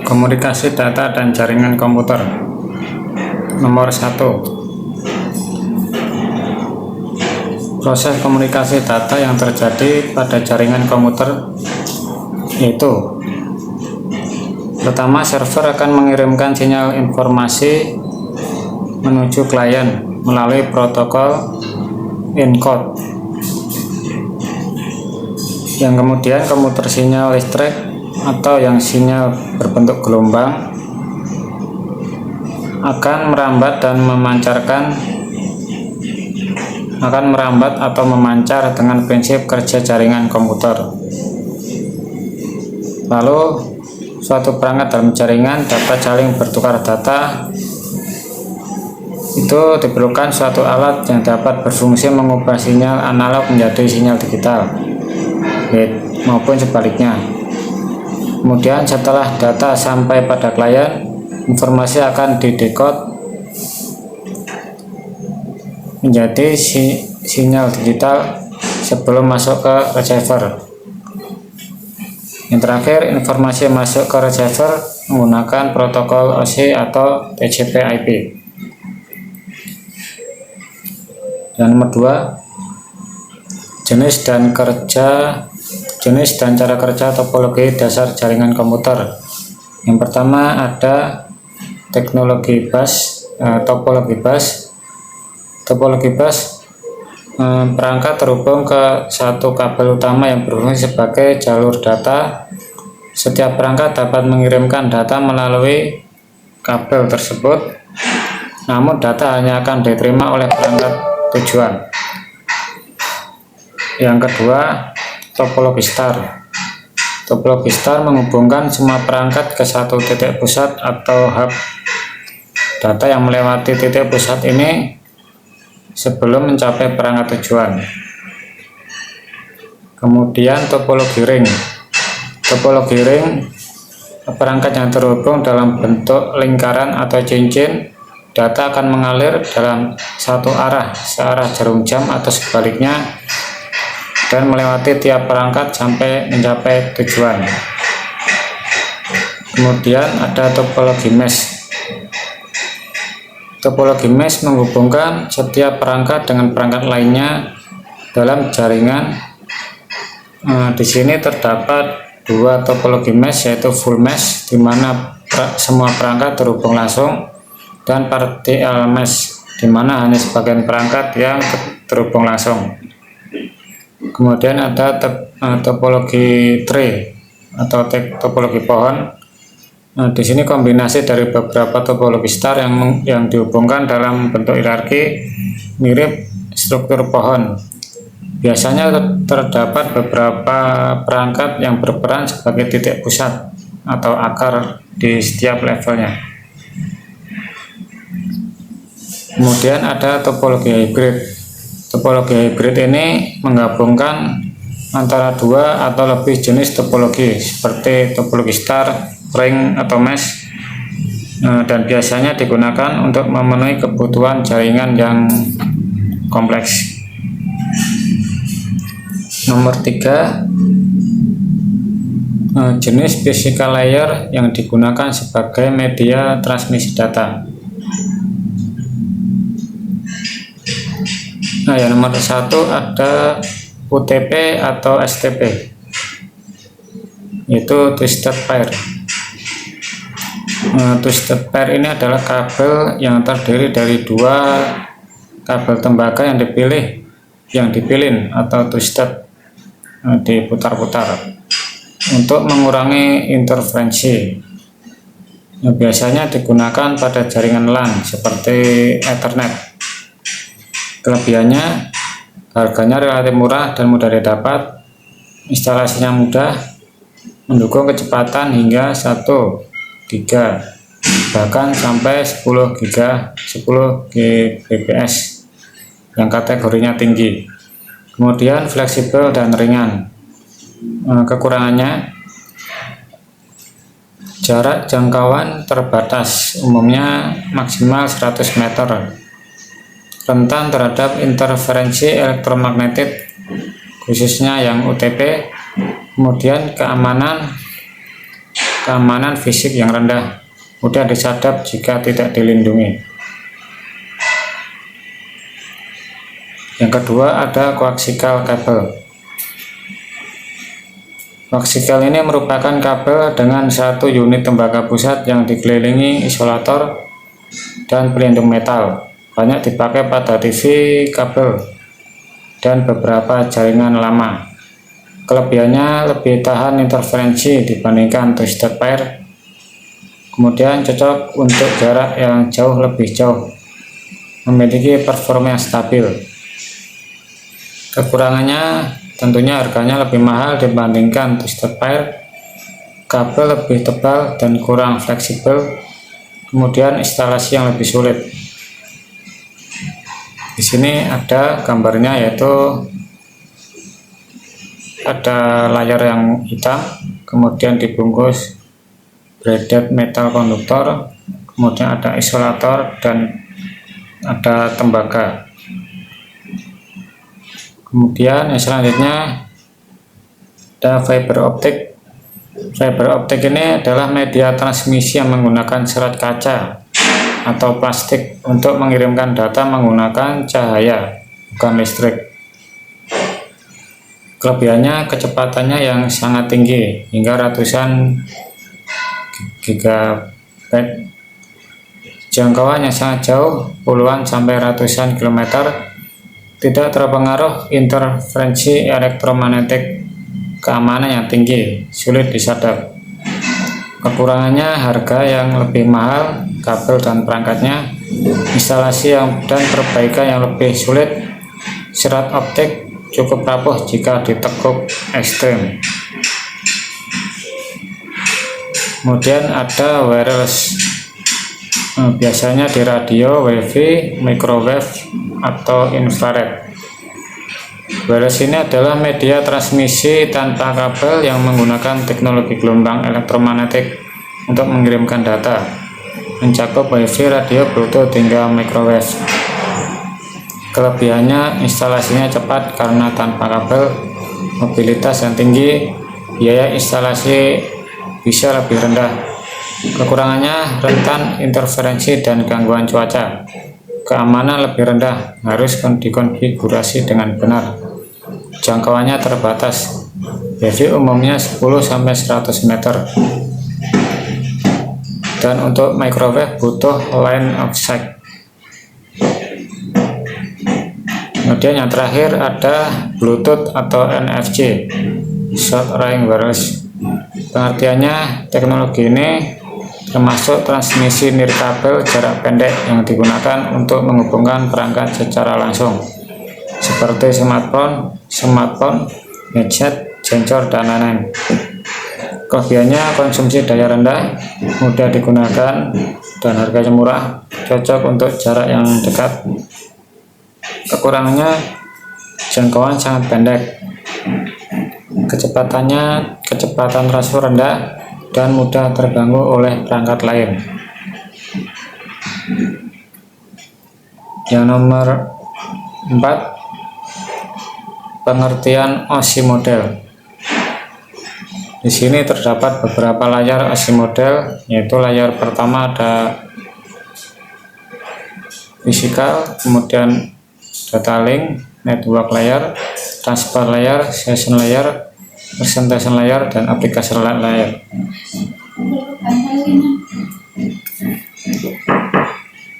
Komunikasi data dan jaringan komputer. Nomor 1. Proses komunikasi data yang terjadi pada jaringan komputer yaitu: pertama, server akan mengirimkan sinyal informasi menuju klien melalui protokol encode, yang kemudian komuter sinyal listrik atau yang sinyal berbentuk gelombang akan merambat atau memancar dengan prinsip kerja jaringan komputer. Lalu suatu perangkat dalam jaringan dapat saling bertukar data. Itu diperlukan suatu alat yang dapat berfungsi mengubah sinyal analog menjadi sinyal digital, maupun sebaliknya. Kemudian setelah data sampai pada klien, informasi akan didekode menjadi sinyal digital sebelum masuk ke receiver. Yang terakhir, informasi masuk ke receiver menggunakan protokol OSI atau TCP/IP. Dan nomor 2, jenis dan cara kerja topologi dasar jaringan komputer. Yang pertama ada teknologi bus, topologi bus. Topologi bus, perangkat terhubung ke satu kabel utama yang berfungsi sebagai jalur data. Setiap perangkat dapat mengirimkan data melalui kabel tersebut, namun data hanya akan diterima oleh perangkat tujuan. Yang kedua, topologi star. Topologi star menghubungkan semua perangkat ke satu titik pusat atau hub. Data yang melewati titik pusat ini sebelum mencapai perangkat tujuan. Kemudian topologi ring. Topologi ring, perangkat yang terhubung dalam bentuk lingkaran atau cincin. Data akan mengalir dalam satu arah, searah jarum jam atau sebaliknya, dan melewati tiap perangkat sampai mencapai tujuan. Kemudian ada topologi mesh. Topologi mesh menghubungkan setiap perangkat dengan perangkat lainnya dalam jaringan. Di sini terdapat dua topologi mesh, yaitu full mesh, di mana semua perangkat terhubung langsung, dan partial mesh, di mana hanya sebagian perangkat yang terhubung langsung. Kemudian ada topologi tree atau topologi pohon. Di sini kombinasi dari beberapa topologi star yang dihubungkan dalam bentuk hierarki mirip struktur pohon. Biasanya terdapat beberapa perangkat yang berperan sebagai titik pusat atau akar di setiap levelnya. Kemudian ada topologi hybrid. Topologi hybrid ini menggabungkan antara dua atau lebih jenis topologi seperti topologi star, ring, atau mesh, dan biasanya digunakan untuk memenuhi kebutuhan jaringan yang kompleks. Nomor 3, jenis physical layer yang digunakan sebagai media transmisi data. Nah, yang nomor 1 ada UTP atau STP, yaitu twisted pair. Twisted pair ini adalah kabel yang terdiri dari dua kabel tembaga yang dipilin atau twisted, diputar-putar untuk mengurangi interferensi. Biasanya digunakan pada jaringan LAN seperti Ethernet. Kelebihannya, harganya relatif murah dan mudah didapat, instalasinya mudah, mendukung kecepatan hingga 1 giga, bahkan sampai 10 Gbps yang kategorinya tinggi. Kemudian fleksibel dan ringan. Kekurangannya, jarak jangkauan terbatas, umumnya maksimal 100 meter. Rentan terhadap interferensi elektromagnetik, khususnya yang UTP. Kemudian keamanan keamanan fisik yang rendah, mudah disadap jika tidak dilindungi. Yang kedua ada coaxial kabel. Coaxial ini merupakan kabel dengan satu unit tembaga pusat yang dikelilingi isolator dan pelindung metal. Banyak dipakai pada TV, kabel, dan beberapa jaringan lama. Kelebihannya lebih tahan interferensi dibandingkan twisted pair. Kemudian cocok untuk jarak yang lebih jauh. Memiliki performa yang stabil. Kekurangannya tentunya harganya lebih mahal dibandingkan twisted pair, kabel lebih tebal dan kurang fleksibel, kemudian instalasi yang lebih sulit. Di sini ada gambarnya, yaitu ada layar yang hitam, kemudian dibungkus braided metal konduktor, kemudian ada isolator dan ada tembaga. Kemudian yang selanjutnya ada fiber optik. Fiber optik ini adalah media transmisi yang menggunakan serat kaca atau plastik untuk mengirimkan data menggunakan cahaya, bukan listrik. Kelebihannya kecepatannya yang sangat tinggi, hingga ratusan gigabyte. Jangkauan yang sangat jauh, puluhan sampai ratusan kilometer. Tidak terpengaruh interferensi elektromagnetik, keamanan yang tinggi, sulit disadap. Kekurangannya harga yang lebih mahal, kabel dan perangkatnya, instalasi dan perbaikan yang lebih sulit, serat optik cukup rapuh jika ditekuk ekstrim. Kemudian ada wireless. Biasanya di radio, wifi, microwave, atau infrared. Wireless ini adalah media transmisi tanpa kabel yang menggunakan teknologi gelombang elektromagnetik untuk mengirimkan data, mencakup wifi, radio, bluetooth, hingga microwave. Kelebihannya instalasinya cepat karena tanpa kabel, mobilitas yang tinggi, biaya instalasi bisa lebih rendah. Kekurangannya rentan interferensi dan gangguan cuaca. Keamanan lebih rendah, harus dikonfigurasi dengan benar. Jangkauannya terbatas. Wifi umumnya 10-100 meter. Dan untuk microwave butuh line of sight. Kemudian yang terakhir ada Bluetooth atau NFC, Short Range Wireless. Pengertiannya, teknologi ini termasuk transmisi nirkabel jarak pendek yang digunakan untuk menghubungkan perangkat secara langsung, seperti smartphone, headset, sensor, dan lain-lain. Kelebihannya konsumsi daya rendah, mudah digunakan, dan harganya murah, cocok untuk jarak yang dekat. Kekurangannya jangkauan sangat pendek, kecepatan transfer rendah, dan mudah terganggu oleh perangkat lain. Yang nomor 4, pengertian OSI model. Di sini terdapat beberapa layar OSI model, yaitu layar pertama ada fisikal, kemudian data link, network layer, transfer layer, session layer, presentation layer, dan application layer.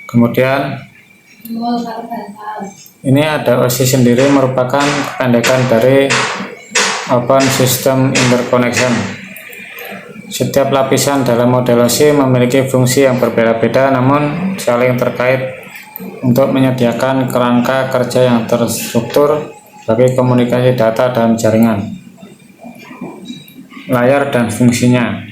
Kemudian ini ada OSI sendiri, merupakan kependekan dari Open System Interconnection. Setiap lapisan dalam model OSI memiliki fungsi yang berbeda-beda namun saling terkait untuk menyediakan kerangka kerja yang terstruktur bagi komunikasi data dalam jaringan. Layar dan fungsinya.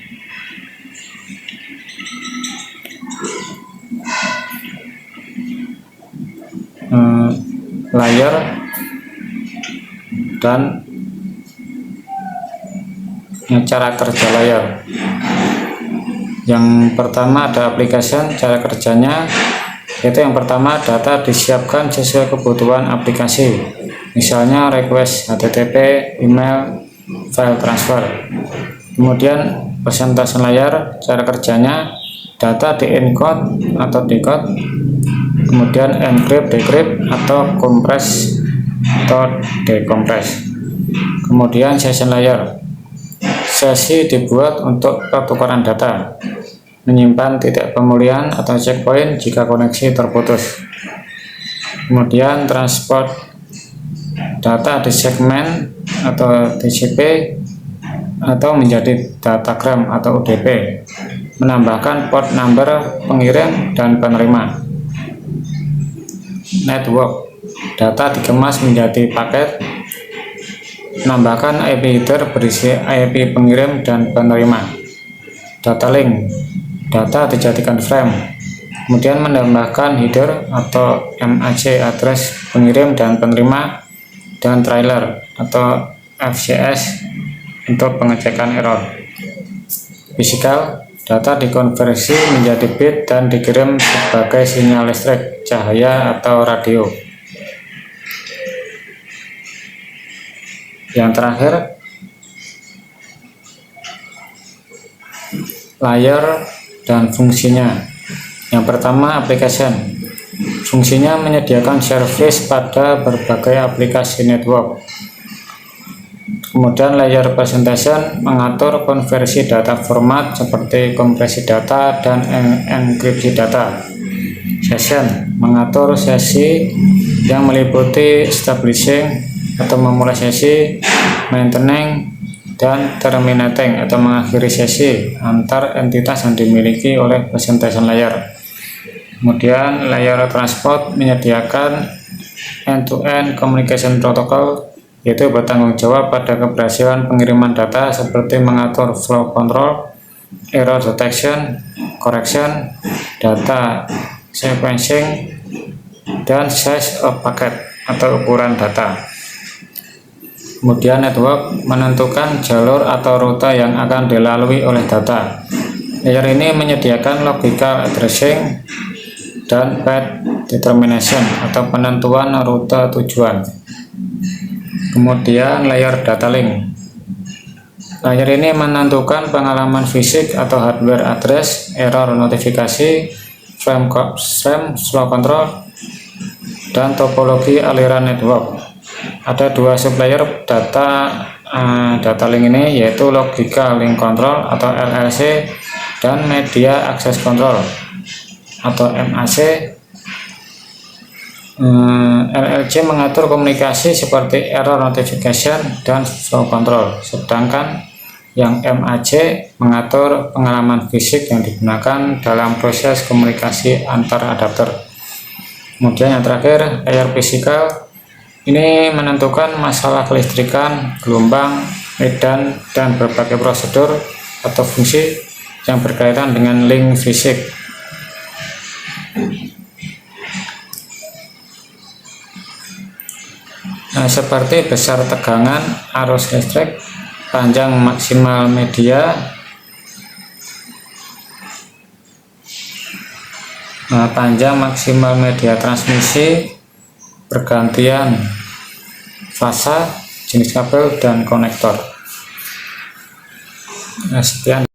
Layar dan cara kerja layar. Yang pertama ada application, cara kerjanya yaitu yang pertama, data disiapkan sesuai kebutuhan aplikasi, misalnya request HTTP, email, file transfer. Kemudian persentase layar, cara kerjanya data di encode atau decode, kemudian encrypt, decrypt atau compress atau decompress. Kemudian session layer, sesi dibuat untuk pertukaran data, menyimpan titik pemulihan atau checkpoint jika koneksi terputus. Kemudian transport data di segmen atau TCP atau menjadi datagram atau UDP, menambahkan port number pengirim dan penerima. Network, data dikemas menjadi paket, menambahkan IP header berisi IP pengirim dan penerima. Data link, data dijadikan frame, kemudian menambahkan header atau MAC address pengirim dan penerima, dan trailer atau FCS untuk pengecekan error. Fisikal, data dikonversi menjadi bit dan dikirim sebagai sinyal listrik, cahaya atau radio. Yang terakhir, layer dan fungsinya. Yang pertama, application. Fungsinya menyediakan service pada berbagai aplikasi network. Kemudian layer presentation mengatur konversi data format seperti kompresi data dan enkripsi data. Session mengatur sesi yang meliputi establishing atau memulai sesi, maintaining, dan terminating atau mengakhiri sesi antar entitas yang dimiliki oleh presentation layer. Kemudian layer transport menyediakan end-to-end communication protocol, yaitu bertanggung jawab pada keberhasilan pengiriman data seperti mengatur flow control, error detection, correction, data sequencing, dan size of packet atau ukuran data. Kemudian network menentukan jalur atau rute yang akan dilalui oleh data. Layer ini menyediakan logical addressing dan path determination atau penentuan rute tujuan. Kemudian layer data link. Layer ini menentukan pengalaman fisik atau hardware address, error notifikasi, frame flow control, dan topologi aliran network. Ada dua sublayer data link ini, yaitu logical link control atau LLC dan media access control atau MAC. LLC mengatur komunikasi seperti error notification dan flow control, sedangkan yang MAC mengatur pengalaman fisik yang digunakan dalam proses komunikasi antar adapter. Kemudian yang terakhir, layer fisikal ini menentukan masalah kelistrikan, gelombang, medan, dan berbagai prosedur atau fungsi yang berkaitan dengan link fisik. Seperti besar tegangan arus listrik, panjang maksimal media, panjang maksimal media transmisi, pergantian fasa, jenis kabel, dan konektor. Sekian.